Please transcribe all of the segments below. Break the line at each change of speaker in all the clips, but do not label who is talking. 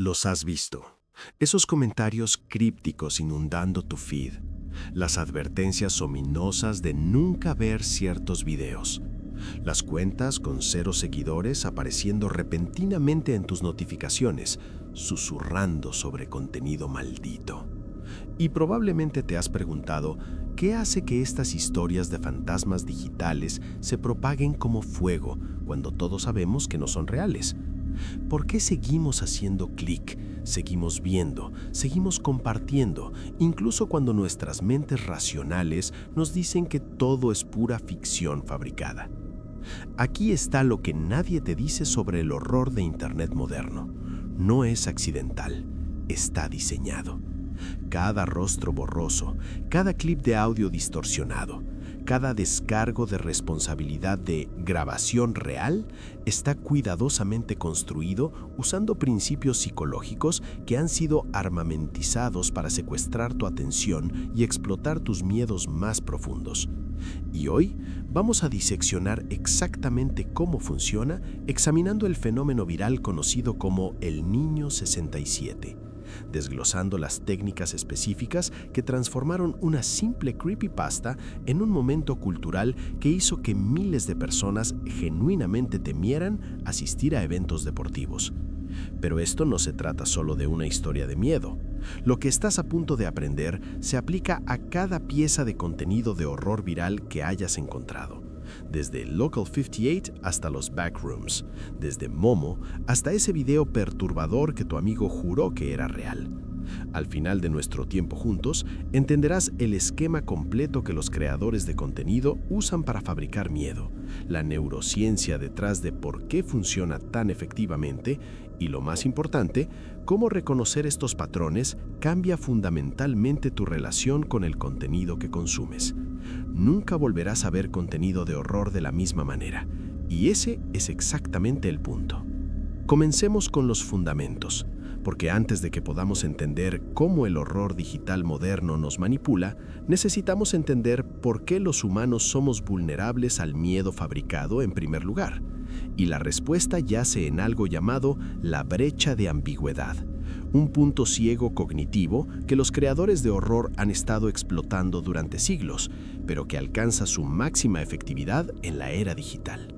Los has visto. Esos comentarios crípticos inundando tu feed. Las advertencias ominosas de nunca ver ciertos videos. Las cuentas con 0 seguidores apareciendo repentinamente en tus notificaciones, susurrando sobre contenido maldito. Y probablemente te has preguntado, ¿qué hace que estas historias de fantasmas digitales se propaguen como fuego cuando todos sabemos que no son reales? ¿Por qué seguimos haciendo clic, seguimos viendo, seguimos compartiendo, incluso cuando nuestras mentes racionales nos dicen que todo es pura ficción fabricada? Aquí está lo que nadie te dice sobre el horror de Internet moderno. No es accidental, está diseñado. Cada rostro borroso, cada clip de audio distorsionado, cada descargo de responsabilidad de grabación real está cuidadosamente construido usando principios psicológicos que han sido armamentizados para secuestrar tu atención y explotar tus miedos más profundos. Y hoy vamos a diseccionar exactamente cómo funciona examinando el fenómeno viral conocido como el Niño 67. Desglosando las técnicas específicas que transformaron una simple creepypasta en un momento cultural que hizo que miles de personas genuinamente temieran asistir a eventos deportivos. Pero esto no se trata solo de una historia de miedo. Lo que estás a punto de aprender se aplica a cada pieza de contenido de horror viral que hayas encontrado. Desde Local 58 hasta los backrooms, desde Momo hasta ese video perturbador que tu amigo juró que era real. Al final de nuestro tiempo juntos, entenderás el esquema completo que los creadores de contenido usan para fabricar miedo, la neurociencia detrás de por qué funciona tan efectivamente y, lo más importante, cómo reconocer estos patrones cambia fundamentalmente tu relación con el contenido que consumes. Nunca volverás a ver contenido de horror de la misma manera, y ese es exactamente el punto. Comencemos con los fundamentos, porque antes de que podamos entender cómo el horror digital moderno nos manipula, necesitamos entender por qué los humanos somos vulnerables al miedo fabricado en primer lugar. Y la respuesta yace en algo llamado la brecha de ambigüedad, un punto ciego cognitivo que los creadores de horror han estado explotando durante siglos, pero que alcanza su máxima efectividad en la era digital.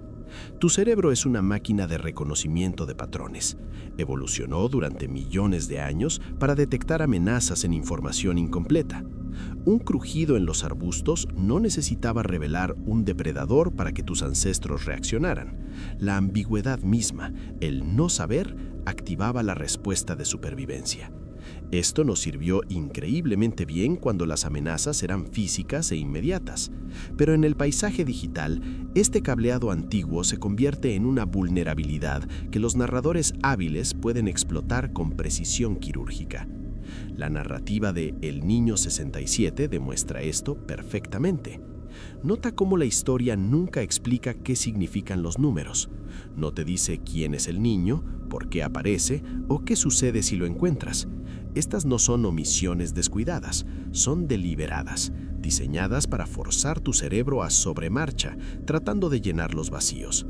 Tu cerebro es una máquina de reconocimiento de patrones. Evolucionó durante millones de años para detectar amenazas en información incompleta. Un crujido en los arbustos no necesitaba revelar un depredador para que tus ancestros reaccionaran. La ambigüedad misma, el no saber, activaba la respuesta de supervivencia. Esto nos sirvió increíblemente bien cuando las amenazas eran físicas e inmediatas. Pero en el paisaje digital, este cableado antiguo se convierte en una vulnerabilidad que los narradores hábiles pueden explotar con precisión quirúrgica. La narrativa de El Niño 67 demuestra esto perfectamente. Nota cómo la historia nunca explica qué significan los números. No te dice quién es el niño, por qué aparece o qué sucede si lo encuentras. Estas no son omisiones descuidadas, son deliberadas, diseñadas para forzar tu cerebro a sobremarcha, tratando de llenar los vacíos.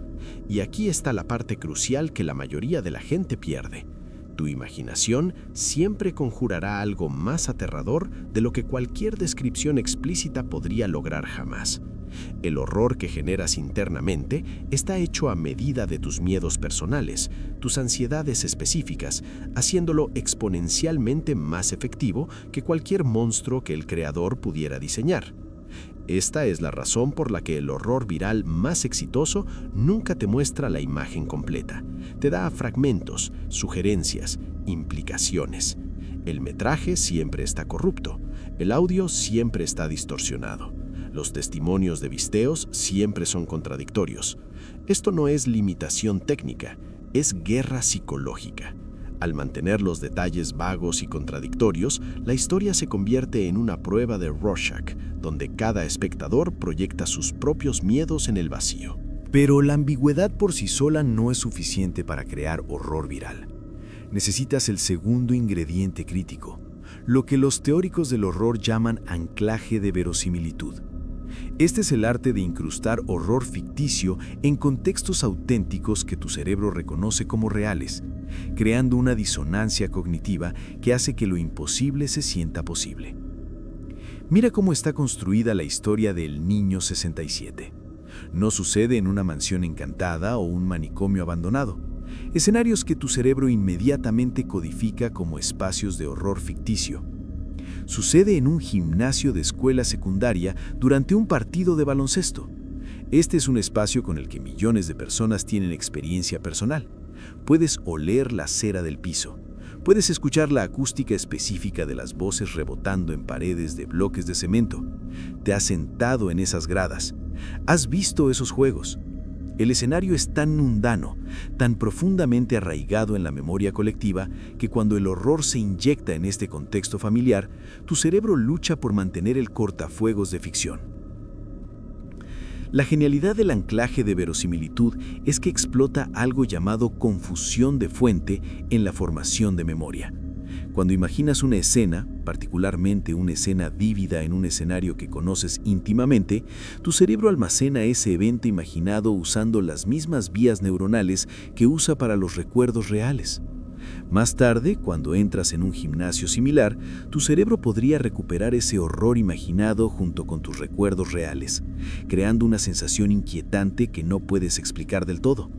Y aquí está la parte crucial que la mayoría de la gente pierde. Tu imaginación siempre conjurará algo más aterrador de lo que cualquier descripción explícita podría lograr jamás. El horror que generas internamente está hecho a medida de tus miedos personales, tus ansiedades específicas, haciéndolo exponencialmente más efectivo que cualquier monstruo que el creador pudiera diseñar. Esta es la razón por la que el horror viral más exitoso nunca te muestra la imagen completa. Te da fragmentos, sugerencias, implicaciones. El metraje siempre está corrupto. El audio siempre está distorsionado. Los testimonios de visteos siempre son contradictorios. Esto no es limitación técnica, es guerra psicológica. Al mantener los detalles vagos y contradictorios, la historia se convierte en una prueba de Rorschach, donde cada espectador proyecta sus propios miedos en el vacío.
Pero la ambigüedad por sí sola no es suficiente para crear horror viral. Necesitas el segundo ingrediente crítico, lo que los teóricos del horror llaman anclaje de verosimilitud. Este es el arte de incrustar horror ficticio en contextos auténticos que tu cerebro reconoce como reales, creando una disonancia cognitiva que hace que lo imposible se sienta posible. Mira cómo está construida la historia del Niño 67. No sucede en una mansión encantada o un manicomio abandonado. Escenarios que tu cerebro inmediatamente codifica como espacios de horror ficticio. Sucede en un gimnasio de escuela secundaria durante un partido de baloncesto. Este es un espacio con el que millones de personas tienen experiencia personal. Puedes oler la cera del piso. Puedes escuchar la acústica específica de las voces rebotando en paredes de bloques de cemento. Te has sentado en esas gradas. Has visto esos juegos. El escenario es tan mundano, tan profundamente arraigado en la memoria colectiva, que cuando el horror se inyecta en este contexto familiar, tu cerebro lucha por mantener el cortafuegos de ficción. La genialidad del anclaje de verosimilitud es que explota algo llamado confusión de fuente en la formación de memoria. Cuando imaginas una escena, particularmente una escena vívida en un escenario que conoces íntimamente, tu cerebro almacena ese evento imaginado usando las mismas vías neuronales que usa para los recuerdos reales. Más tarde, cuando entras en un gimnasio similar, tu cerebro podría recuperar ese horror imaginado junto con tus recuerdos reales, creando una sensación inquietante que no puedes explicar del todo.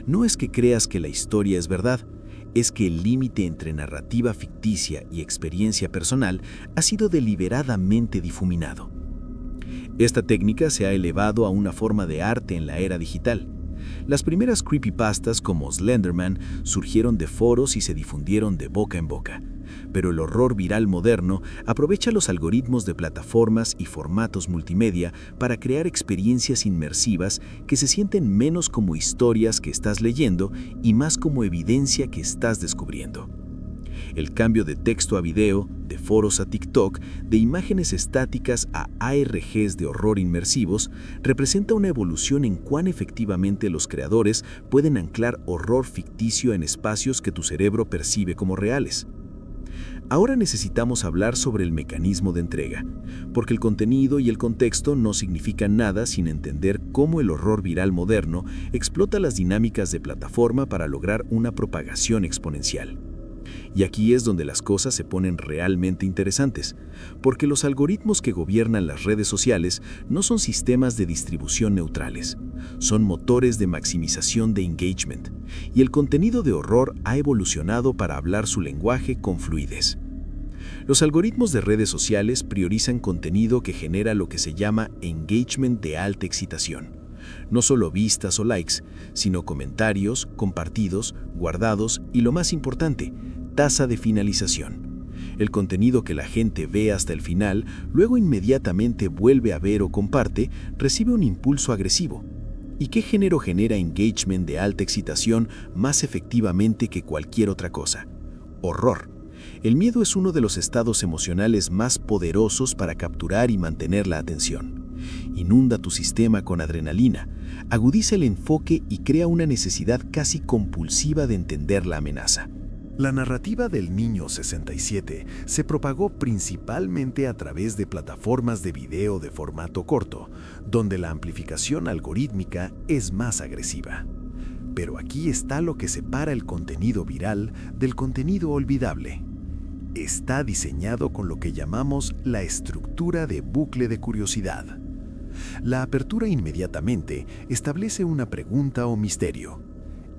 No es que creas que la historia es verdad, es que el límite entre narrativa ficticia y experiencia personal ha sido deliberadamente difuminado. Esta técnica se ha elevado a una forma de arte en la era digital. Las primeras creepypastas como Slenderman surgieron de foros y se difundieron de boca en boca, pero el horror viral moderno aprovecha los algoritmos de plataformas y formatos multimedia para crear experiencias inmersivas que se sienten menos como historias que estás leyendo y más como evidencia que estás descubriendo. El cambio de texto a video, de foros a TikTok, de imágenes estáticas a ARGs de horror inmersivos, representa una evolución en cuán efectivamente los creadores pueden anclar horror ficticio en espacios que tu cerebro percibe como reales. Ahora necesitamos hablar sobre el mecanismo de entrega, porque el contenido y el contexto no significan nada sin entender cómo el horror viral moderno explota las dinámicas de plataforma para lograr una propagación exponencial. Y aquí es donde las cosas se ponen realmente interesantes, porque los algoritmos que gobiernan las redes sociales no son sistemas de distribución neutrales, son motores de maximización de engagement, y el contenido de horror ha evolucionado para hablar su lenguaje con fluidez. Los algoritmos de redes sociales priorizan contenido que genera lo que se llama engagement de alta excitación. No solo vistas o likes, sino comentarios, compartidos, guardados y, lo más importante, tasa de finalización. El contenido que la gente ve hasta el final, luego inmediatamente vuelve a ver o comparte, recibe un impulso agresivo. ¿Y qué género genera engagement de alta excitación más efectivamente que cualquier otra cosa? Horror. El miedo es uno de los estados emocionales más poderosos para capturar y mantener la atención. Inunda tu sistema con adrenalina, agudiza el enfoque y crea una necesidad casi compulsiva de entender la amenaza.
La narrativa del Niño 67 se propagó principalmente a través de plataformas de video de formato corto, donde la amplificación algorítmica es más agresiva. Pero aquí está lo que separa el contenido viral del contenido olvidable. Está diseñado con lo que llamamos la estructura de bucle de curiosidad. La apertura inmediatamente establece una pregunta o misterio.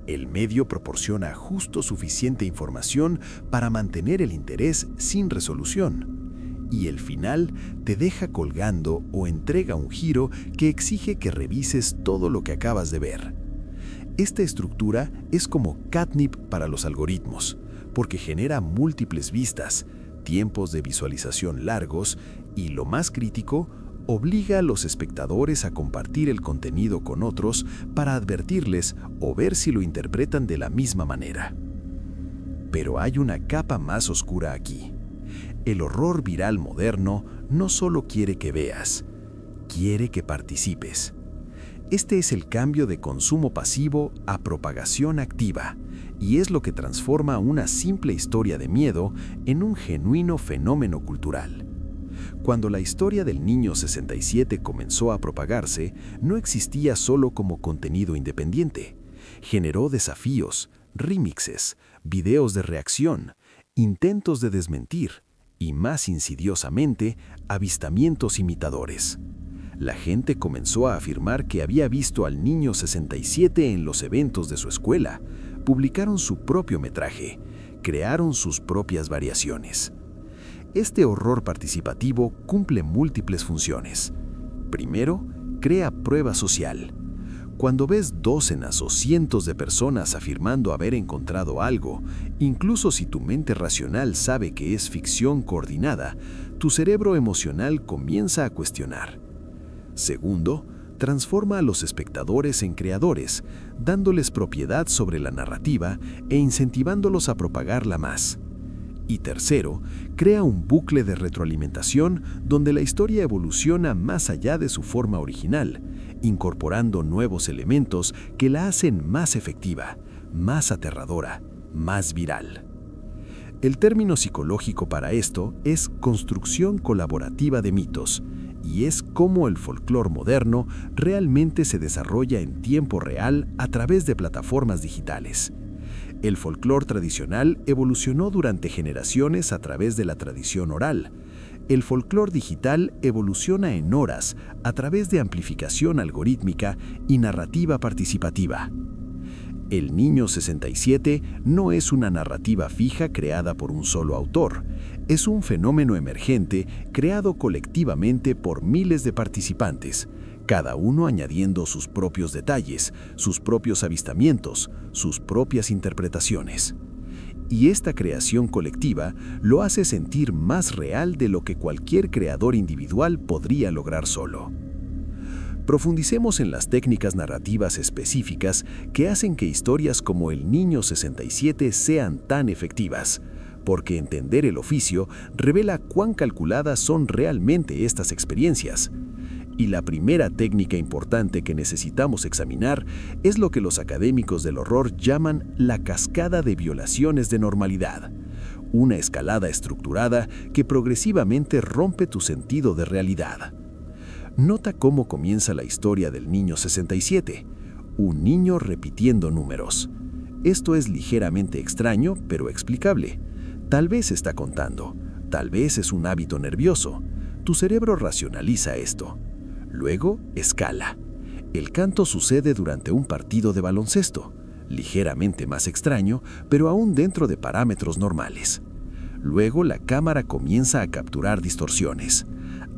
El medio proporciona justo suficiente información para mantener el interés sin resolución. Y el final te deja colgando o entrega un giro que exige que revises todo lo que acabas de ver. Esta estructura es como catnip para los algoritmos, porque genera múltiples vistas, tiempos de visualización largos y, lo más crítico, obliga a los espectadores a compartir el contenido con otros para advertirles o ver si lo interpretan de la misma manera. Pero hay una capa más oscura aquí. El horror viral moderno no solo quiere que veas, quiere que participes. Este es el cambio de consumo pasivo a propagación activa, y es lo que transforma una simple historia de miedo en un genuino fenómeno cultural.
Cuando la historia del Niño 67 comenzó a propagarse, no existía solo como contenido independiente. Generó desafíos, remixes, videos de reacción, intentos de desmentir y, más insidiosamente, avistamientos imitadores. La gente comenzó a afirmar que había visto al Niño 67 en los eventos de su escuela, publicaron su propio metraje, crearon sus propias variaciones. Este horror participativo cumple múltiples funciones. Primero, crea prueba social. Cuando ves docenas o cientos de personas afirmando haber encontrado algo, incluso si tu mente racional sabe que es ficción coordinada, tu cerebro emocional comienza a cuestionar. Segundo, transforma a los espectadores en creadores, dándoles propiedad sobre la narrativa e incentivándolos a propagarla más. Y tercero, crea un bucle de retroalimentación donde la historia evoluciona más allá de su forma original, incorporando nuevos elementos que la hacen más efectiva, más aterradora, más viral. El término psicológico para esto es construcción colaborativa de mitos, y es cómo el folclore moderno realmente se desarrolla en tiempo real a través de plataformas digitales. El folclore tradicional evolucionó durante generaciones a través de la tradición oral. El folclore digital evoluciona en horas a través de amplificación algorítmica y narrativa participativa. El Niño 67 no es una narrativa fija creada por un solo autor. Es un fenómeno emergente creado colectivamente por miles de participantes, cada uno añadiendo sus propios detalles, sus propios avistamientos, sus propias interpretaciones. Y esta creación colectiva lo hace sentir más real de lo que cualquier creador individual podría lograr solo. Profundicemos en las técnicas narrativas específicas que hacen que historias como El Niño 67 sean tan efectivas, porque entender el oficio revela cuán calculadas son realmente estas experiencias. Y la primera técnica importante que necesitamos examinar es lo que los académicos del horror llaman la cascada de violaciones de normalidad, una escalada estructurada que progresivamente rompe tu sentido de realidad. Nota cómo comienza la historia del Niño 67, un niño repitiendo números. Esto es ligeramente extraño, pero explicable. Tal vez está contando, tal vez es un hábito nervioso. Tu cerebro racionaliza esto. Luego, escala. El canto sucede durante un partido de baloncesto, ligeramente más extraño, pero aún dentro de parámetros normales. Luego, la cámara comienza a capturar distorsiones.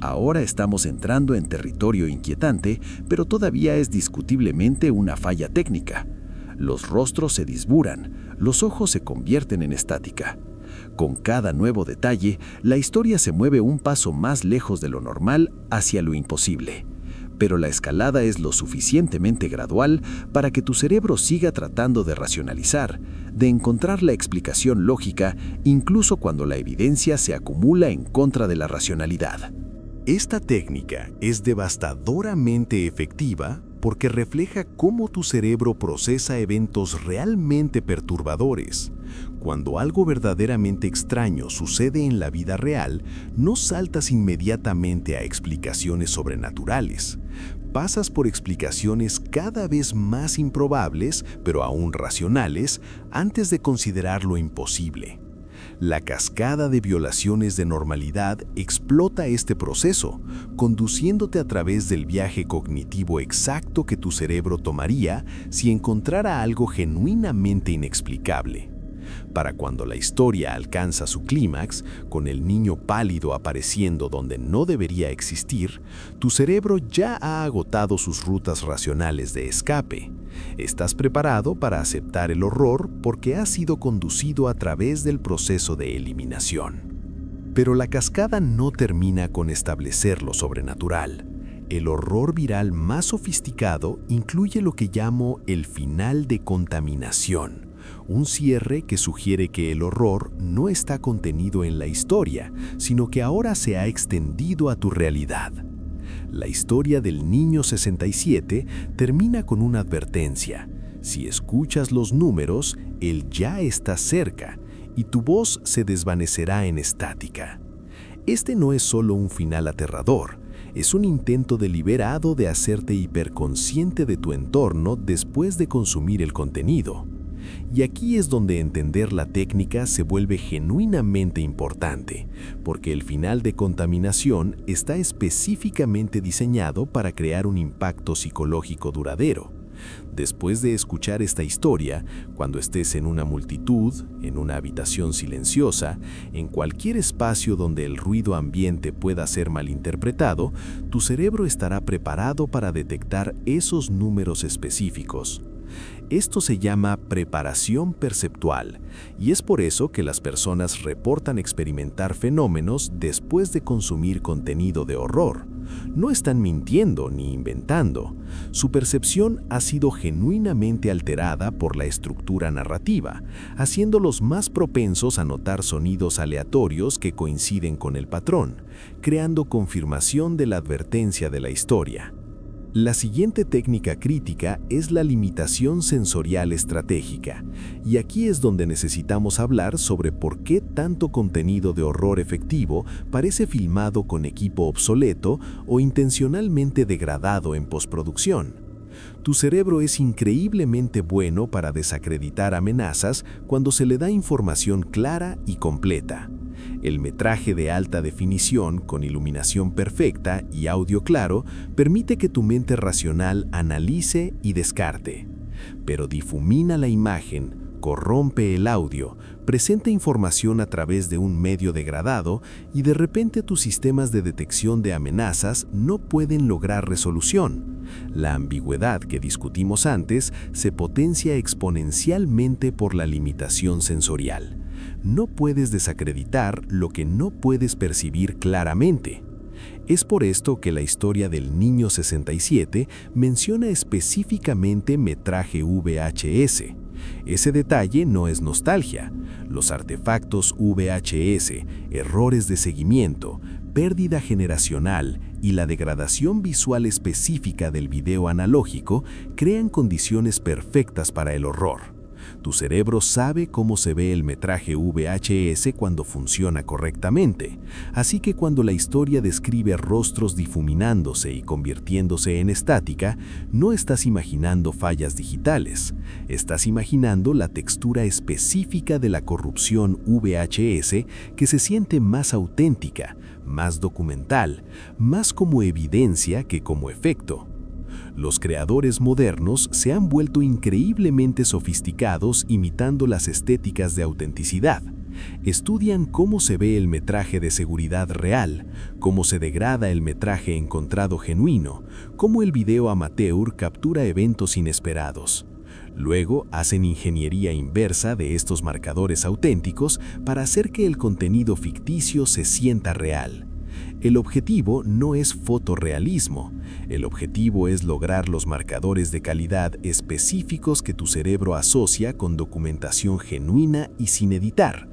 Ahora estamos entrando en territorio inquietante, pero todavía es discutiblemente una falla técnica. Los rostros se disburan, los ojos se convierten en estática. Con cada nuevo detalle, la historia se mueve un paso más lejos de lo normal hacia lo imposible. Pero la escalada es lo suficientemente gradual para que tu cerebro siga tratando de racionalizar, de encontrar la explicación lógica, incluso cuando la evidencia se acumula en contra de la racionalidad.
Esta técnica es devastadoramente efectiva porque refleja cómo tu cerebro procesa eventos realmente perturbadores. Cuando algo verdaderamente extraño sucede en la vida real, no saltas inmediatamente a explicaciones sobrenaturales. Pasas por explicaciones cada vez más improbables, pero aún racionales, antes de considerar lo imposible. La cascada de violaciones de normalidad explota este proceso, conduciéndote a través del viaje cognitivo exacto que tu cerebro tomaría si encontrara algo genuinamente inexplicable. Para cuando la historia alcanza su clímax, con el niño pálido apareciendo donde no debería existir, tu cerebro ya ha agotado sus rutas racionales de escape. Estás preparado para aceptar el horror porque has sido conducido a través del proceso de eliminación. Pero la cascada no termina con establecer lo sobrenatural. El horror viral más sofisticado incluye lo que llamo el final de contaminación, un cierre que sugiere que el horror no está contenido en la historia, sino que ahora se ha extendido a tu realidad. La historia del Niño 67 termina con una advertencia. Si escuchas los números, él ya está cerca y tu voz se desvanecerá en estática.
Este no es solo un final aterrador, es un intento deliberado de hacerte hiperconsciente de tu entorno después de consumir el contenido. Y aquí es donde entender la técnica se vuelve genuinamente importante, porque el final de contaminación está específicamente diseñado para crear un impacto psicológico duradero. Después de escuchar esta historia, cuando estés en una multitud, en una habitación silenciosa, en cualquier espacio donde el ruido ambiente pueda ser malinterpretado, tu cerebro estará preparado para detectar esos números específicos. Esto se llama preparación perceptual, y es por eso que las personas reportan experimentar fenómenos después de consumir contenido de horror. No están mintiendo ni inventando. Su percepción ha sido genuinamente alterada por la estructura narrativa, haciéndolos más propensos a notar sonidos aleatorios que coinciden con el patrón, creando confirmación de la advertencia de la historia. La siguiente técnica crítica es la limitación sensorial estratégica, y aquí es donde necesitamos hablar sobre por qué tanto contenido de horror efectivo parece filmado con equipo obsoleto o intencionalmente degradado en postproducción. Tu cerebro es increíblemente bueno para desacreditar amenazas cuando se le da información clara y completa. El metraje de alta definición con iluminación perfecta y audio claro permite que tu mente racional analice y descarte. Pero difumina la imagen, corrompe el audio, presenta información a través de un medio degradado y de repente tus sistemas de detección de amenazas no pueden lograr resolución. La ambigüedad que discutimos antes se potencia exponencialmente por la limitación sensorial. No puedes desacreditar lo que no puedes percibir claramente. Es por esto que la historia del Niño 67 menciona específicamente metraje VHS. Ese detalle no es nostalgia. Los artefactos VHS, errores de seguimiento, pérdida generacional y la degradación visual específica del video analógico crean condiciones perfectas para el horror. Tu cerebro sabe cómo se ve el metraje VHS cuando funciona correctamente, así que cuando la historia describe rostros difuminándose y convirtiéndose en estática, no estás imaginando fallas digitales, estás imaginando la textura específica de la corrupción VHS que se siente más auténtica, más documental, más como evidencia que como efecto. Los creadores modernos se han vuelto increíblemente sofisticados imitando las estéticas de autenticidad. Estudian cómo se ve el metraje de seguridad real, cómo se degrada el metraje encontrado genuino, cómo el video amateur captura eventos inesperados. Luego hacen ingeniería inversa de estos marcadores auténticos para hacer que el contenido ficticio se sienta real. El objetivo no es fotorrealismo, el objetivo es lograr los marcadores de calidad específicos que tu cerebro asocia con documentación genuina y sin editar.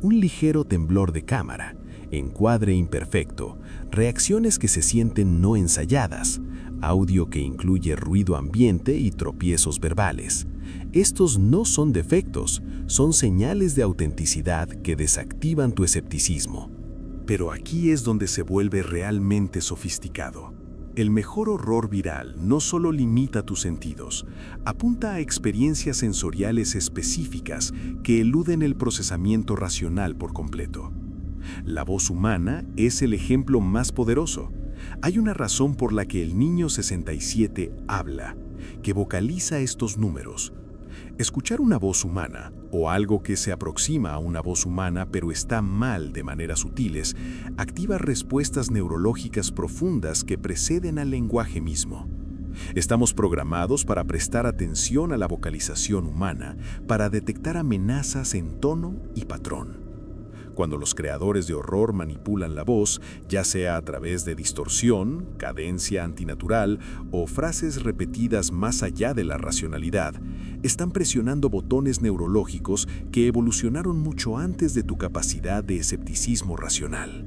Un ligero temblor de cámara, encuadre imperfecto, reacciones que se sienten no ensayadas, audio que incluye ruido ambiente y tropiezos verbales. Estos no son defectos, son señales de autenticidad que desactivan tu escepticismo.
Pero aquí es donde se vuelve realmente sofisticado. El mejor horror viral no solo limita tus sentidos, apunta a experiencias sensoriales específicas que eluden el procesamiento racional por completo. La voz humana es el ejemplo más poderoso. Hay una razón por la que el Niño 67 habla, que vocaliza estos números. Escuchar una voz humana, o algo que se aproxima a una voz humana pero está mal de maneras sutiles, activa respuestas neurológicas profundas que preceden al lenguaje mismo. Estamos programados para prestar atención a la vocalización humana, para detectar amenazas en tono y patrón. Cuando los creadores de horror manipulan la voz, ya sea a través de distorsión, cadencia antinatural o frases repetidas más allá de la racionalidad, están presionando botones neurológicos que evolucionaron mucho antes de tu capacidad de escepticismo racional.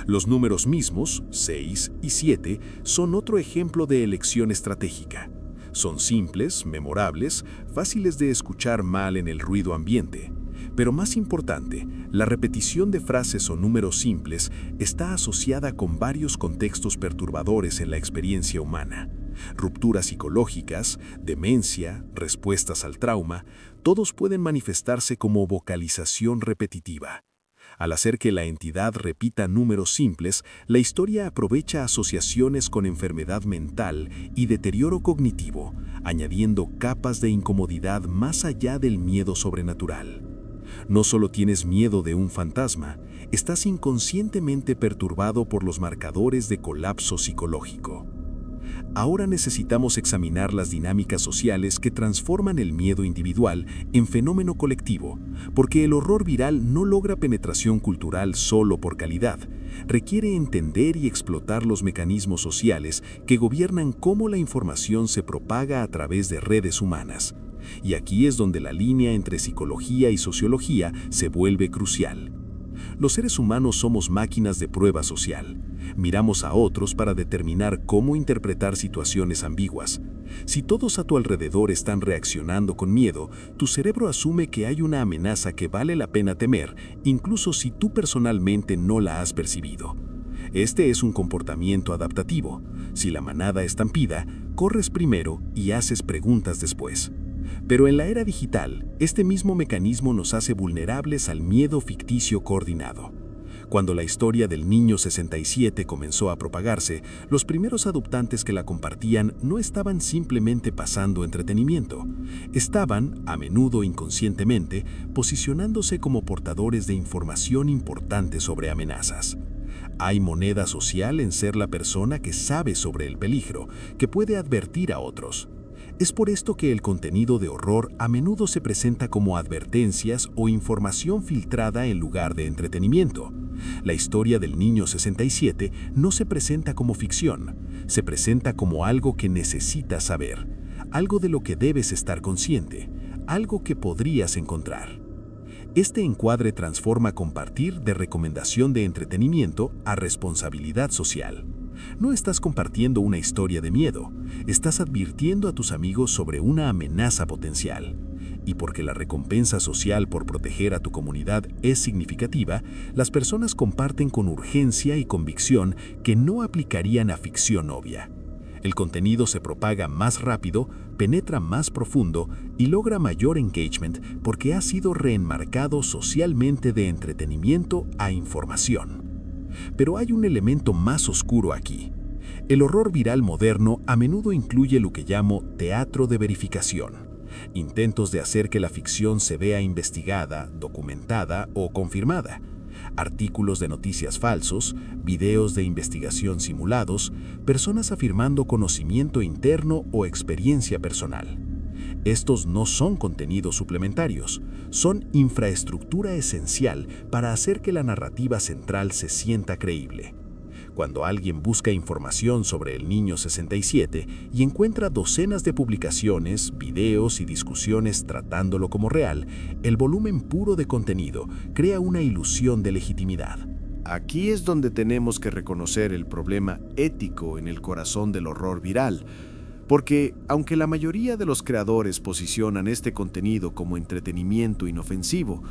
Los números mismos, 6 y 7, son otro ejemplo de elección estratégica. Son simples, memorables, fáciles de escuchar mal en el ruido ambiente. Pero más importante,
La repetición de frases o números simples está asociada con varios contextos perturbadores en la experiencia humana. Rupturas psicológicas, demencia, respuestas al trauma, todos pueden manifestarse como vocalización repetitiva. Al hacer que la entidad repita números simples, la historia aprovecha asociaciones con enfermedad mental y deterioro cognitivo, añadiendo capas de incomodidad más allá del miedo sobrenatural. No solo tienes miedo de un fantasma, estás inconscientemente perturbado por los marcadores de colapso psicológico. Ahora necesitamos examinar las dinámicas sociales que transforman el miedo individual en fenómeno colectivo, porque el horror viral no logra penetración cultural solo por calidad. Requiere entender y explotar los mecanismos sociales que gobiernan cómo la información se propaga a través de redes humanas. Y aquí es donde la línea entre psicología y sociología se vuelve crucial. Los seres humanos somos máquinas de prueba social. Miramos a otros para determinar cómo interpretar situaciones ambiguas. Si todos a tu alrededor están reaccionando con miedo, tu cerebro asume que hay una amenaza que vale la pena temer, incluso si tú personalmente no la has percibido. Este es un comportamiento adaptativo. Si la manada estampida, corres primero y haces preguntas después. Pero en la era digital, este mismo mecanismo nos hace vulnerables al miedo ficticio coordinado. Cuando la historia del Niño 67 comenzó a propagarse, los primeros adoptantes que la compartían no estaban simplemente pasando entretenimiento. Estaban, a menudo inconscientemente, posicionándose como portadores de información importante sobre amenazas. Hay moneda social en ser la persona que sabe sobre el peligro, que puede advertir a otros. Es por esto que el contenido de horror a menudo se presenta como advertencias o información filtrada en lugar de entretenimiento. La historia del Niño 67 no se presenta como ficción, se presenta como algo que necesitas saber, algo de lo que debes estar consciente, algo que podrías encontrar. Este encuadre transforma compartir de recomendación de entretenimiento a responsabilidad social. No estás compartiendo una historia de miedo, estás advirtiendo a tus amigos sobre una amenaza potencial. Y porque la recompensa social por proteger a tu comunidad es significativa, las personas comparten con urgencia y convicción que no aplicarían a ficción obvia. El contenido se propaga más rápido, penetra más profundo y logra mayor engagement porque ha sido reenmarcado socialmente de entretenimiento a información. Pero hay un elemento más oscuro aquí. El horror viral moderno a menudo incluye lo que llamo teatro de verificación. Intentos de hacer que la ficción se vea investigada, documentada o confirmada. Artículos de noticias falsos, videos de investigación simulados, personas afirmando conocimiento interno o experiencia personal. Estos no son contenidos suplementarios, son infraestructura esencial para hacer que la narrativa central se sienta creíble. Cuando alguien busca información sobre el Niño 67 y encuentra docenas de publicaciones, videos y discusiones tratándolo como real, el volumen puro de contenido crea una ilusión de legitimidad.
Aquí es donde tenemos que reconocer el problema ético en el corazón del horror viral, porque aunque la mayoría de los creadores posicionan este contenido como entretenimiento inofensivo,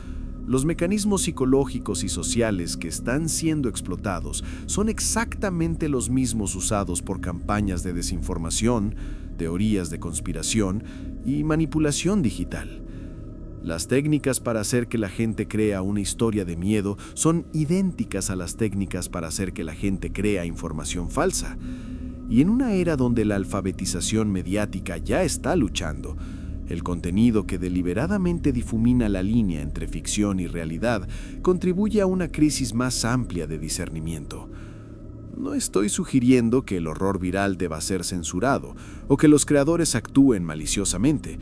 los mecanismos psicológicos y sociales que están siendo explotados son exactamente los mismos usados por campañas de desinformación, teorías de conspiración y manipulación digital. Las técnicas para hacer que la gente crea una historia de miedo son idénticas a las técnicas para hacer que la gente crea información falsa. Y en una era donde la alfabetización mediática ya está luchando, el contenido que deliberadamente difumina la línea entre ficción y realidad contribuye a una crisis más amplia de discernimiento. No estoy sugiriendo que el horror viral deba ser censurado o que los creadores actúen maliciosamente,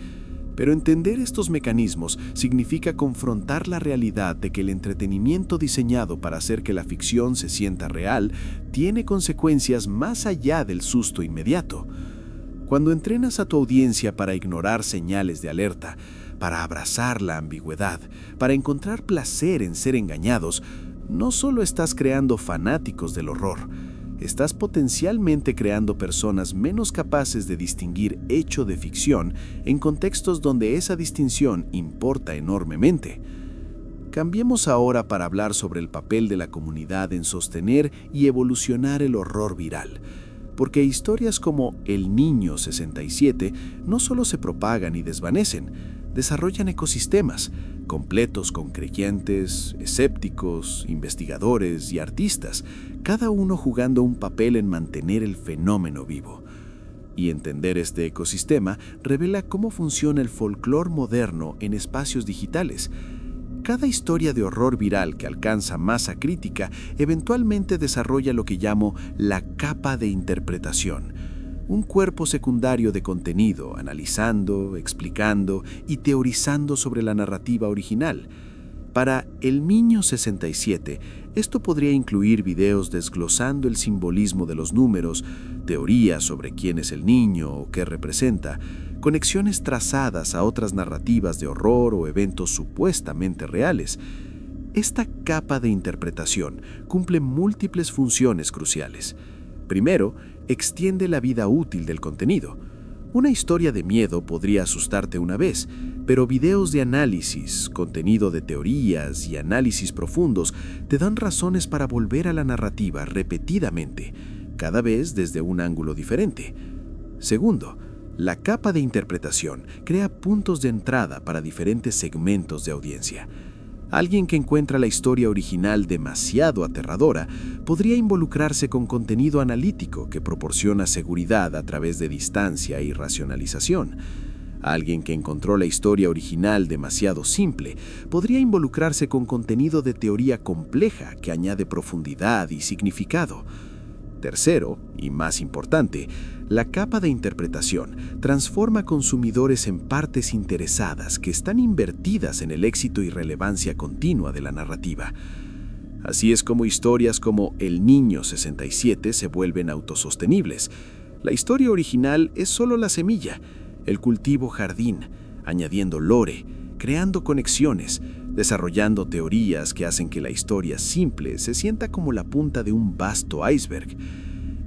pero entender estos mecanismos significa confrontar la realidad de que el entretenimiento diseñado para hacer que la ficción se sienta real tiene consecuencias más allá del susto inmediato. Cuando entrenas a tu audiencia para ignorar señales de alerta, para abrazar la ambigüedad, para encontrar placer en ser engañados, no solo estás creando fanáticos del horror, estás potencialmente creando personas menos capaces de distinguir hecho de ficción en contextos donde esa distinción importa enormemente.
Cambiemos ahora para hablar sobre el papel de la comunidad en sostener y evolucionar el horror viral. Porque historias como El Niño 67 no solo se propagan y desvanecen, desarrollan ecosistemas completos con creyentes, escépticos, investigadores y artistas, cada uno jugando un papel en mantener el fenómeno vivo. Y entender este ecosistema revela cómo funciona el folclore moderno en espacios digitales. Cada historia de horror viral que alcanza masa crítica eventualmente desarrolla lo que llamo la capa de interpretación, un cuerpo secundario de contenido analizando, explicando y teorizando sobre la narrativa original. Para El Niño 67, esto podría incluir videos desglosando el simbolismo de los números, teorías sobre quién es el niño o qué representa, conexiones trazadas a otras narrativas de horror o eventos supuestamente reales. Esta capa de interpretación cumple múltiples funciones cruciales. Primero, extiende la vida útil del contenido. Una historia de miedo podría asustarte una vez, pero videos de análisis, contenido de teorías y análisis profundos te dan razones para volver a la narrativa repetidamente, cada vez desde un ángulo diferente. Segundo, la capa de interpretación crea puntos de entrada para diferentes segmentos de audiencia. Alguien que encuentra la historia original demasiado aterradora podría involucrarse con contenido analítico que proporciona seguridad a través de distancia y racionalización. Alguien que encontró la historia original demasiado simple podría involucrarse con contenido de teoría compleja que añade profundidad y significado. Tercero, y más importante, la capa de interpretación transforma consumidores en partes interesadas que están invertidas en el éxito y relevancia continua de la narrativa. Así es como historias como El Niño 67 se vuelven autosostenibles. La historia original es solo la semilla, el cultivo jardín, añadiendo lore, creando conexiones, desarrollando teorías que hacen que la historia simple se sienta como la punta de un vasto iceberg.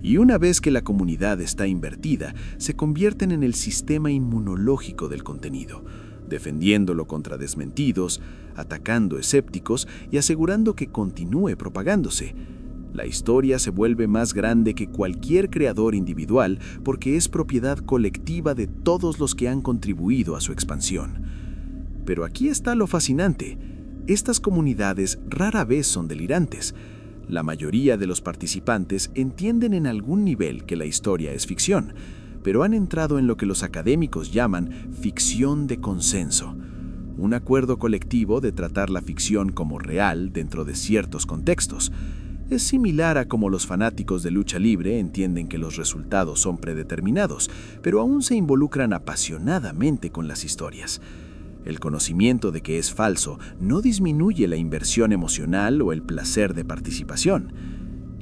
Y una vez que la comunidad está invertida, se convierten en el sistema inmunológico del contenido, defendiéndolo contra desmentidos, atacando escépticos y asegurando que continúe propagándose. La historia se vuelve más grande que cualquier creador individual porque es propiedad colectiva de todos los que han contribuido a su expansión. Pero aquí está lo fascinante. Estas comunidades rara vez son delirantes. La mayoría de los participantes entienden en algún nivel que la historia es ficción, pero han entrado en lo que los académicos llaman ficción de consenso, un acuerdo colectivo de tratar la ficción como real dentro de ciertos contextos. Es similar a cómo los fanáticos de lucha libre entienden que los resultados son predeterminados, pero aún se involucran apasionadamente con las historias. El conocimiento de que es falso no disminuye la inversión emocional o el placer de participación.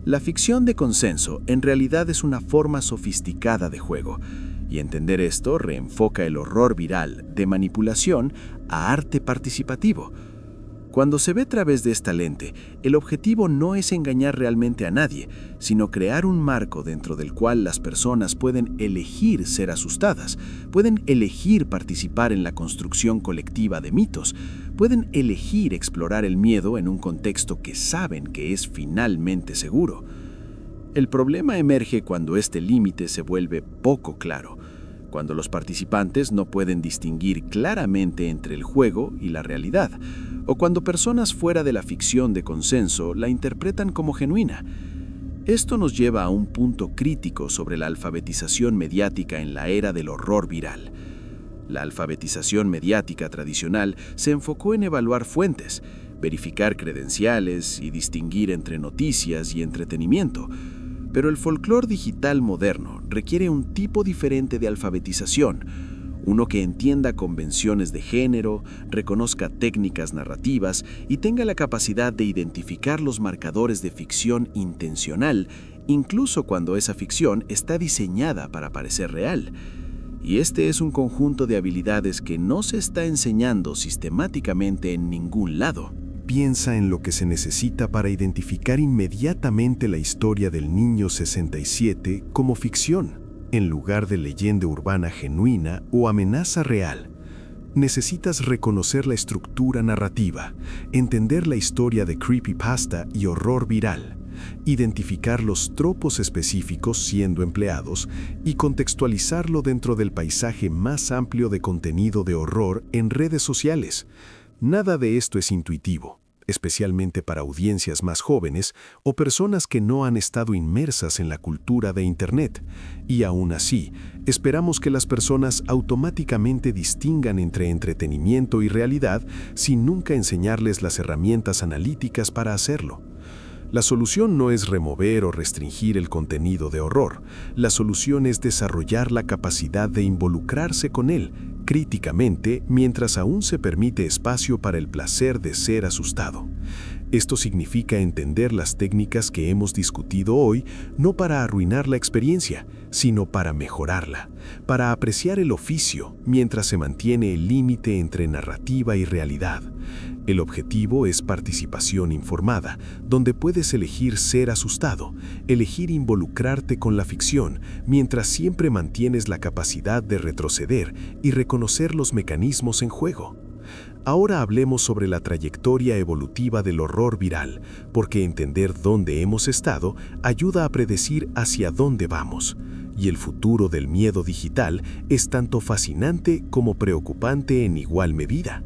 La ficción de consenso en realidad es una forma sofisticada de juego, y entender esto reenfoca el horror viral de manipulación a arte participativo. Cuando se ve a través de esta lente, el objetivo no es engañar realmente a nadie, sino crear un marco dentro del cual las personas pueden elegir ser asustadas, pueden elegir participar en la construcción colectiva de mitos, pueden elegir explorar el miedo en un contexto que saben que es finalmente seguro. El problema emerge cuando este límite se vuelve poco claro, cuando los participantes no pueden distinguir claramente entre el juego y la realidad, o cuando personas fuera de la ficción de consenso la interpretan como genuina. Esto nos lleva a un punto crítico sobre la alfabetización mediática en la era del horror viral. La alfabetización mediática tradicional se enfocó en evaluar fuentes, verificar credenciales y distinguir entre noticias y entretenimiento. Pero el folclore digital moderno requiere un tipo diferente de alfabetización, uno que entienda convenciones de género, reconozca técnicas narrativas y tenga la capacidad de identificar los marcadores de ficción intencional, incluso cuando esa ficción está diseñada para parecer real. Y este es un conjunto de habilidades que no se está enseñando sistemáticamente en ningún lado.
Piensa en lo que se necesita para identificar inmediatamente la historia del Niño 67 como ficción, en lugar de leyenda urbana genuina o amenaza real. Necesitas reconocer la estructura narrativa, entender la historia de creepypasta y horror viral, identificar los tropos específicos siendo empleados y contextualizarlo dentro del paisaje más amplio de contenido de horror en redes sociales. Nada de esto es intuitivo, especialmente para audiencias más jóvenes o personas que no han estado inmersas en la cultura de Internet. Y aún así, esperamos que las personas automáticamente distingan entre entretenimiento y realidad sin nunca enseñarles las herramientas analíticas para hacerlo. La solución no es remover o restringir el contenido de horror. La solución es desarrollar la capacidad de involucrarse con él críticamente mientras aún se permite espacio para el placer de ser asustado. Esto significa entender las técnicas que hemos discutido hoy no para arruinar la experiencia, sino para mejorarla, para apreciar el oficio mientras se mantiene el límite entre narrativa y realidad. El objetivo es participación informada, donde puedes elegir ser asustado, elegir involucrarte con la ficción, mientras siempre mantienes la capacidad de retroceder y reconocer los mecanismos en juego. Ahora hablemos sobre la trayectoria evolutiva del horror viral, porque entender dónde hemos estado ayuda a predecir hacia dónde vamos. Y el futuro del miedo digital es tanto fascinante como preocupante en igual medida.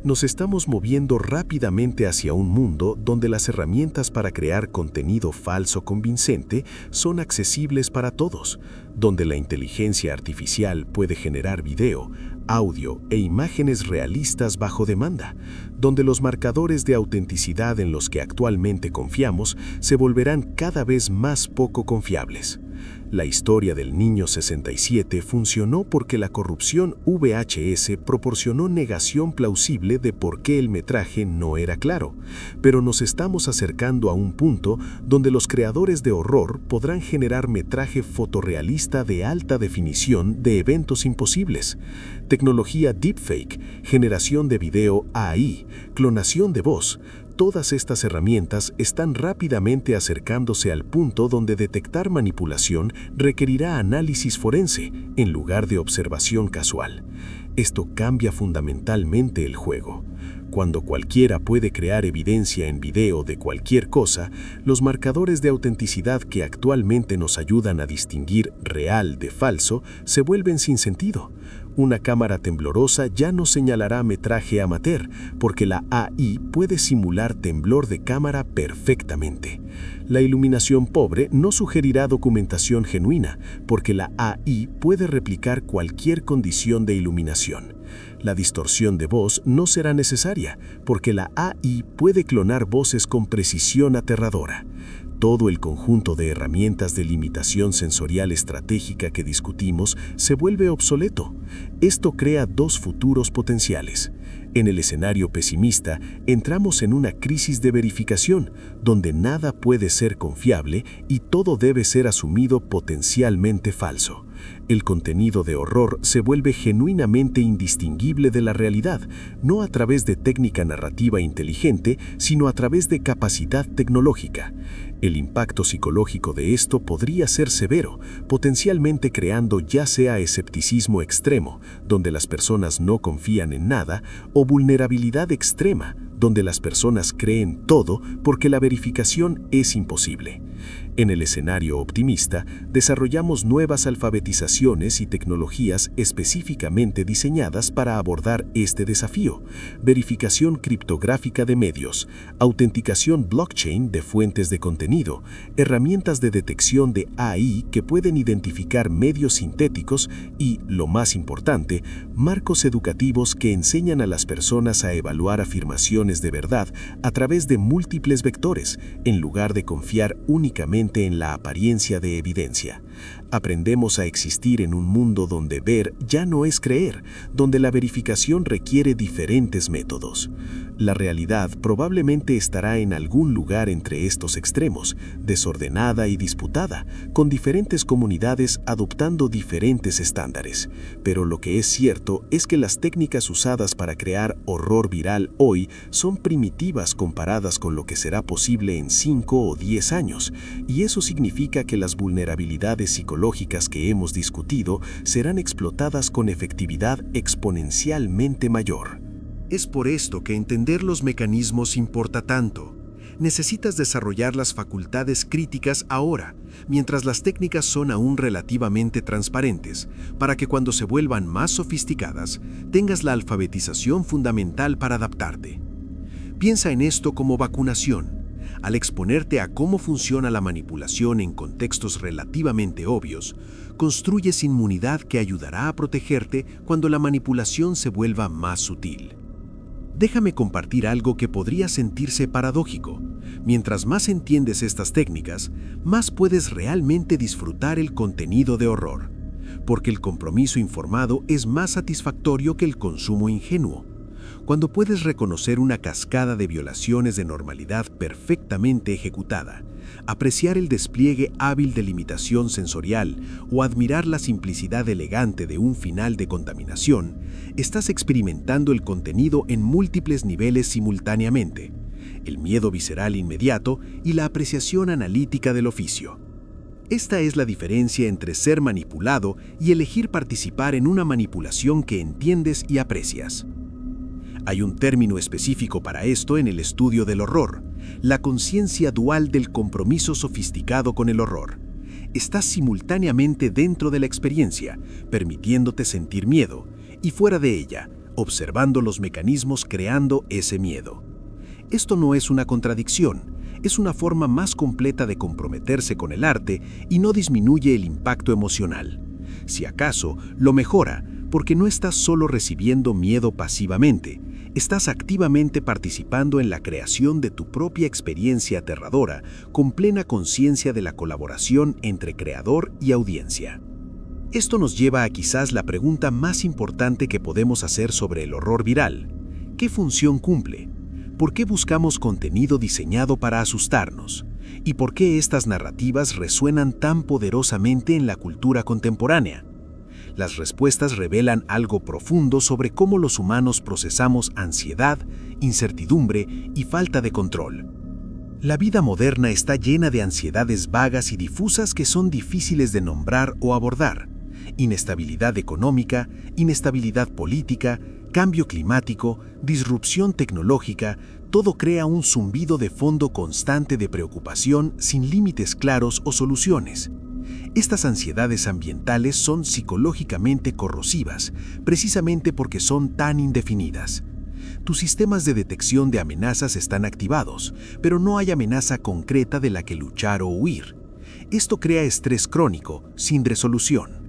Nos estamos moviendo rápidamente hacia un mundo donde las herramientas para crear contenido falso convincente son accesibles para todos, donde la inteligencia artificial puede generar video, audio e imágenes realistas bajo demanda, donde los marcadores de autenticidad en los que actualmente confiamos se volverán cada vez más poco confiables. La historia del Niño 67 funcionó porque la corrupción VHS proporcionó negación plausible de por qué el metraje no era claro, pero nos estamos acercando a un punto donde los creadores de horror podrán generar metraje fotorrealista de alta definición de eventos imposibles. Tecnología deepfake, generación de video AI, clonación de voz. Todas estas herramientas están rápidamente acercándose al punto donde detectar manipulación requerirá análisis forense en lugar de observación casual. Esto cambia fundamentalmente el juego. Cuando cualquiera puede crear evidencia en video de cualquier cosa, los marcadores de autenticidad que actualmente nos ayudan a distinguir real de falso se vuelven sin sentido. Una cámara temblorosa ya no señalará metraje amateur, porque la AI puede simular temblor de cámara perfectamente. La iluminación pobre no sugerirá documentación genuina, porque la AI puede replicar cualquier condición de iluminación. La distorsión de voz no será necesaria, porque la AI puede clonar voces con precisión aterradora. Todo el conjunto de herramientas de limitación sensorial estratégica que discutimos se vuelve obsoleto. Esto crea dos futuros potenciales. En el escenario pesimista, entramos en una crisis de verificación, donde nada puede ser confiable y todo debe ser asumido potencialmente falso. El contenido de horror se vuelve genuinamente indistinguible de la realidad, no a través de técnica narrativa inteligente, sino a través de capacidad tecnológica. El impacto psicológico de esto podría ser severo, potencialmente creando ya sea escepticismo extremo, donde las personas no confían en nada, o vulnerabilidad extrema, donde las personas creen todo porque la verificación es imposible. En el escenario optimista, desarrollamos nuevas alfabetizaciones y tecnologías específicamente diseñadas para abordar este desafío: verificación criptográfica de medios, autenticación blockchain de fuentes de contenido, herramientas de detección de AI que pueden identificar medios sintéticos y, lo más importante, marcos educativos que enseñan a las personas a evaluar afirmaciones de verdad a través de múltiples vectores, en lugar de confiar únicamente en la apariencia de evidencia. Aprendemos a existir en un mundo donde ver ya no es creer, donde la verificación requiere diferentes métodos. La realidad probablemente estará en algún lugar entre estos extremos, desordenada y disputada, con diferentes comunidades adoptando diferentes estándares. Pero lo que es cierto es que las técnicas usadas para crear horror viral hoy son primitivas comparadas con lo que será posible en 5 o 10 años, y eso significa que las vulnerabilidades
habilidades psicológicas que hemos discutido serán explotadas con efectividad exponencialmente mayor.
Es por esto que entender los mecanismos importa tanto. Necesitas desarrollar las facultades críticas ahora, mientras las técnicas son aún relativamente transparentes, para que cuando se vuelvan más sofisticadas, tengas la alfabetización fundamental para adaptarte. Piensa en esto como vacunación. Al exponerte a cómo funciona la manipulación en contextos relativamente obvios, construyes inmunidad que ayudará a protegerte cuando la manipulación se vuelva más sutil. Déjame compartir algo que podría sentirse paradójico. Mientras más entiendes estas técnicas, más puedes realmente disfrutar el contenido de horror, porque el compromiso informado es más satisfactorio que el consumo ingenuo. Cuando puedes reconocer una cascada de violaciones de normalidad perfectamente ejecutada, apreciar el despliegue hábil de limitación sensorial o admirar la simplicidad elegante de un final de contaminación, estás experimentando el contenido en múltiples niveles simultáneamente: el miedo visceral inmediato y la apreciación analítica del oficio. Esta es la diferencia entre ser manipulado y elegir participar en una manipulación que entiendes y aprecias. Hay un término específico para esto en el estudio del horror: la conciencia dual del compromiso sofisticado con el horror. Estás simultáneamente dentro de la experiencia, permitiéndote sentir miedo, y fuera de ella, observando los mecanismos creando ese miedo. Esto no es una contradicción, es una forma más completa de comprometerse con el arte y no disminuye el impacto emocional. Si acaso, lo mejora, porque no estás solo recibiendo miedo pasivamente, estás activamente participando en la creación de tu propia experiencia aterradora con plena conciencia de la colaboración entre creador y audiencia. Esto nos lleva a quizás la pregunta más importante que podemos hacer sobre el horror viral. ¿Qué función cumple? ¿Por qué buscamos contenido diseñado para asustarnos? ¿Y por qué estas narrativas resuenan tan poderosamente en la cultura contemporánea? Las respuestas revelan algo profundo sobre cómo los humanos procesamos ansiedad, incertidumbre y falta de control. La vida moderna está llena de ansiedades vagas y difusas que son difíciles de nombrar o abordar. Inestabilidad económica, inestabilidad política, cambio climático, disrupción tecnológica, todo crea un zumbido de fondo constante de preocupación sin límites claros o soluciones. Estas ansiedades ambientales son psicológicamente corrosivas, precisamente porque son tan indefinidas. Tus sistemas de detección de amenazas están activados, pero no hay amenaza concreta de la que luchar o huir. Esto crea estrés crónico, sin resolución.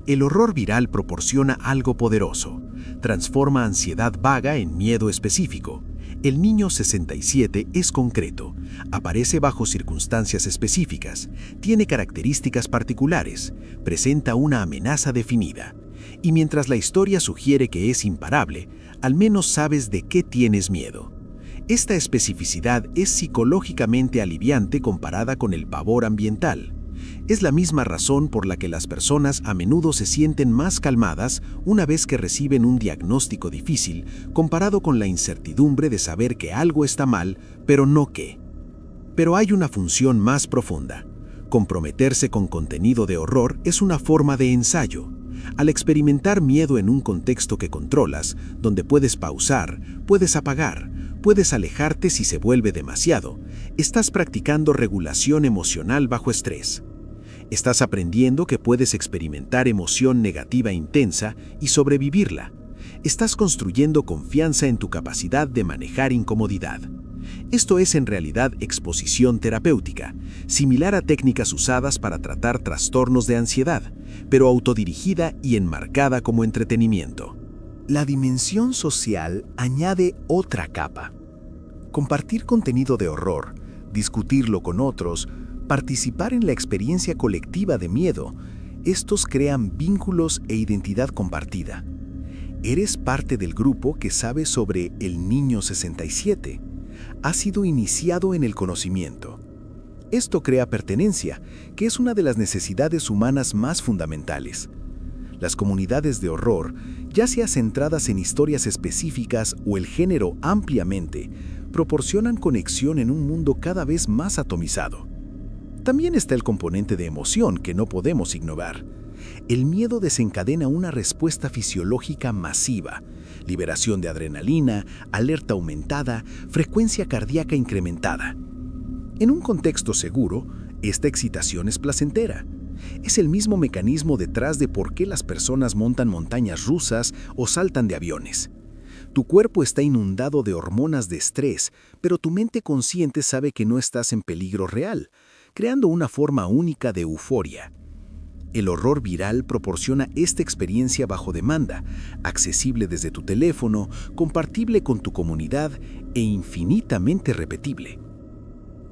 El horror viral proporciona algo poderoso. Transforma ansiedad vaga en miedo específico. El niño 67 es concreto, aparece bajo circunstancias específicas, tiene características particulares, presenta una amenaza definida. Y mientras la historia sugiere que es imparable, al menos sabes de qué tienes miedo. Esta especificidad es psicológicamente aliviante comparada con el pavor ambiental. Es la misma razón por la que las personas a menudo se sienten más calmadas una vez que reciben un diagnóstico difícil, comparado con la incertidumbre de saber que algo está mal, pero no qué. Pero hay una función más profunda. Comprometerse con contenido de horror es una forma de ensayo. Al experimentar miedo en un contexto que controlas, donde puedes pausar, puedes apagar, puedes alejarte si se vuelve demasiado, estás practicando regulación emocional bajo estrés. Estás aprendiendo que puedes experimentar emoción negativa intensa y sobrevivirla. Estás construyendo confianza en tu capacidad de manejar incomodidad. Esto es en realidad exposición terapéutica, similar a técnicas usadas para tratar trastornos de ansiedad, pero autodirigida y enmarcada como entretenimiento. La dimensión social añade otra capa. Compartir contenido de horror, discutirlo con otros, participar en la experiencia colectiva de miedo, estos crean vínculos e identidad compartida. Eres parte del grupo que sabe sobre el niño 67. Has sido iniciado en el conocimiento. Esto crea pertenencia, que es una de las necesidades humanas más fundamentales. Las comunidades de horror, ya sea centradas en historias específicas o el género ampliamente, proporcionan conexión en un mundo cada vez más atomizado.
también está el componente de emoción que no podemos ignorar. El miedo desencadena una respuesta fisiológica masiva: liberación de adrenalina, alerta aumentada, frecuencia cardíaca incrementada. En un contexto seguro, esta excitación es placentera. Es el mismo mecanismo detrás de por qué las personas montan montañas rusas o saltan de aviones. Tu cuerpo está inundado de hormonas de estrés, pero tu mente consciente sabe que no estás en peligro real, creando una forma única de euforia. El horror viral proporciona esta experiencia bajo demanda, accesible desde tu teléfono, compartible con tu comunidad e infinitamente repetible.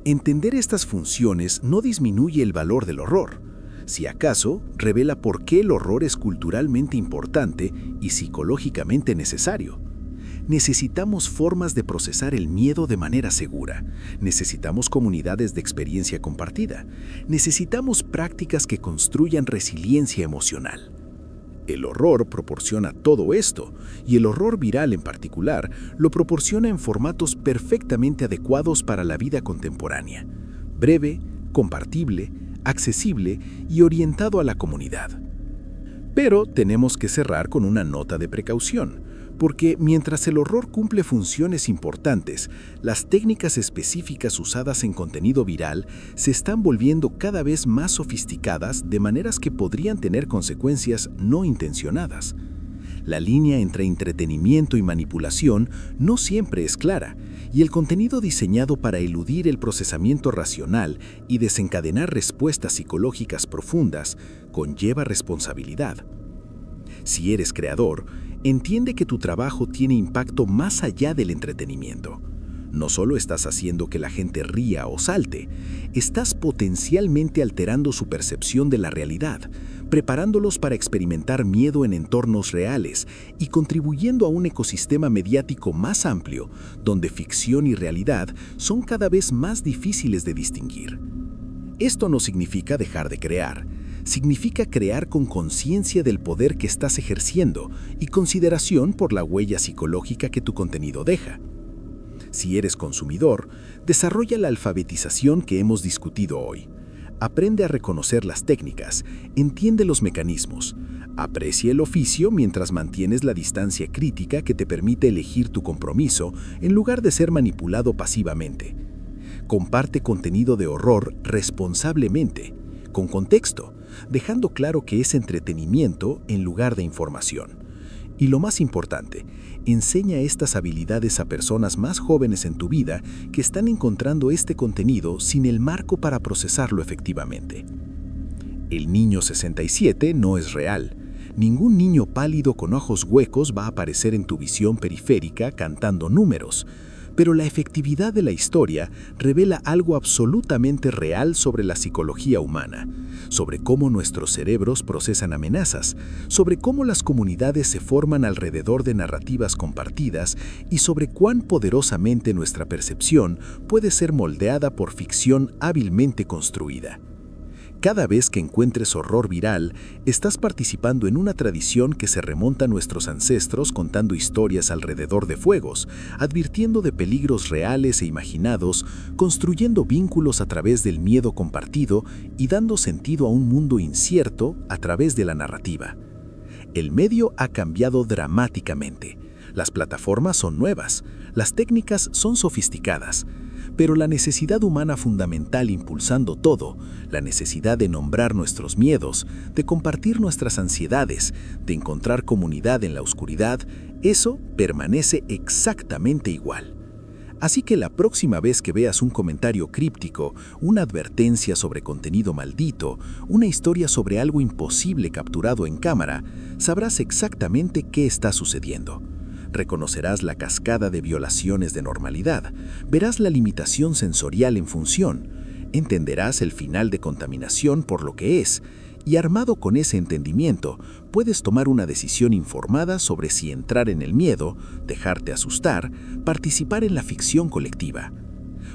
Entender estas funciones no disminuye el valor del horror. Si acaso, revela por qué el horror es culturalmente importante y psicológicamente necesario. Necesitamos formas de procesar el miedo de manera segura. Necesitamos comunidades de experiencia compartida. Necesitamos prácticas que construyan resiliencia emocional. El horror proporciona todo esto, y el horror viral en particular lo proporciona en formatos perfectamente adecuados para la vida contemporánea: breve, compartible, accesible y orientado a la comunidad. Pero tenemos que cerrar con una nota de precaución, porque mientras el horror cumple funciones importantes, las técnicas específicas usadas en contenido viral se están volviendo cada vez más sofisticadas de maneras que podrían tener consecuencias no intencionadas. La línea entre entretenimiento y manipulación no siempre es clara, y el contenido diseñado para eludir el procesamiento racional y desencadenar respuestas psicológicas profundas conlleva responsabilidad. Si eres creador, entiende que tu trabajo tiene impacto más allá del entretenimiento. No solo estás haciendo que la gente ría o salte, estás potencialmente alterando su percepción de la realidad, preparándolos para experimentar miedo en entornos reales y contribuyendo a un ecosistema mediático más amplio, donde ficción y realidad son cada vez más difíciles de distinguir. Esto no significa dejar de crear. Significa crear con conciencia del poder que estás ejerciendo y consideración por la huella psicológica que tu contenido deja. Si eres consumidor, desarrolla la alfabetización que hemos discutido hoy. Aprende a reconocer las técnicas, entiende los mecanismos, aprecia el oficio mientras mantienes la distancia crítica que te permite elegir tu compromiso en lugar de ser manipulado pasivamente. Comparte contenido de horror responsablemente, con contexto, dejando claro que es entretenimiento en lugar de información. Y lo más importante, enseña estas habilidades a personas más jóvenes en tu vida que están encontrando este contenido sin el marco para procesarlo efectivamente. El niño 67 no es real. Ningún niño pálido con ojos huecos va a aparecer en tu visión periférica cantando números. Pero la efectividad de la historia revela algo absolutamente real sobre la psicología humana, sobre cómo nuestros cerebros procesan amenazas, sobre cómo las comunidades se forman alrededor de narrativas compartidas y sobre cuán poderosamente nuestra percepción puede ser moldeada por ficción hábilmente construida. Cada vez que encuentres horror viral, estás participando en una tradición que se remonta a nuestros ancestros contando historias alrededor de fuegos, advirtiendo de peligros reales e imaginados, construyendo vínculos a través del miedo compartido y dando sentido a un mundo incierto a través de la narrativa. El medio ha cambiado dramáticamente. Las plataformas son nuevas, las técnicas son sofisticadas, pero la necesidad humana fundamental impulsando todo, la necesidad de nombrar nuestros miedos, de compartir nuestras ansiedades, de encontrar comunidad en la oscuridad, eso permanece exactamente igual. Así que la próxima vez que veas un comentario críptico, una advertencia sobre contenido maldito, una historia sobre algo imposible capturado en cámara, sabrás exactamente qué está sucediendo. Reconocerás la cascada de violaciones de normalidad, verás la limitación sensorial en función, entenderás el final de contaminación por lo que es, y armado con ese entendimiento, puedes tomar una decisión informada sobre si entrar en el miedo, dejarte asustar, participar en la ficción colectiva.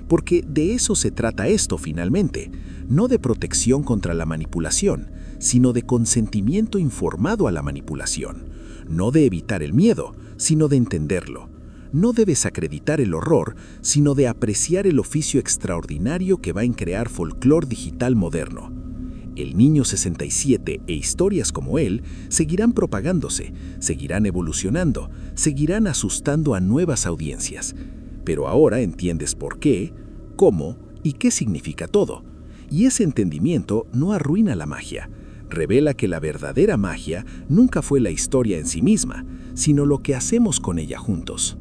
Porque de eso se trata esto finalmente, no de protección contra la manipulación, sino de consentimiento informado a la manipulación, no de evitar el miedo, sino de entenderlo, no de desacreditar el horror, sino de apreciar el oficio extraordinario que va en crear folclore digital moderno. El Niño 67 e historias como él seguirán propagándose, seguirán evolucionando, seguirán asustando a nuevas audiencias. Pero ahora entiendes por qué, cómo y qué significa todo. Y ese entendimiento no arruina la magia. Revela que la verdadera magia nunca fue la historia en sí misma, sino lo que hacemos con ella juntos.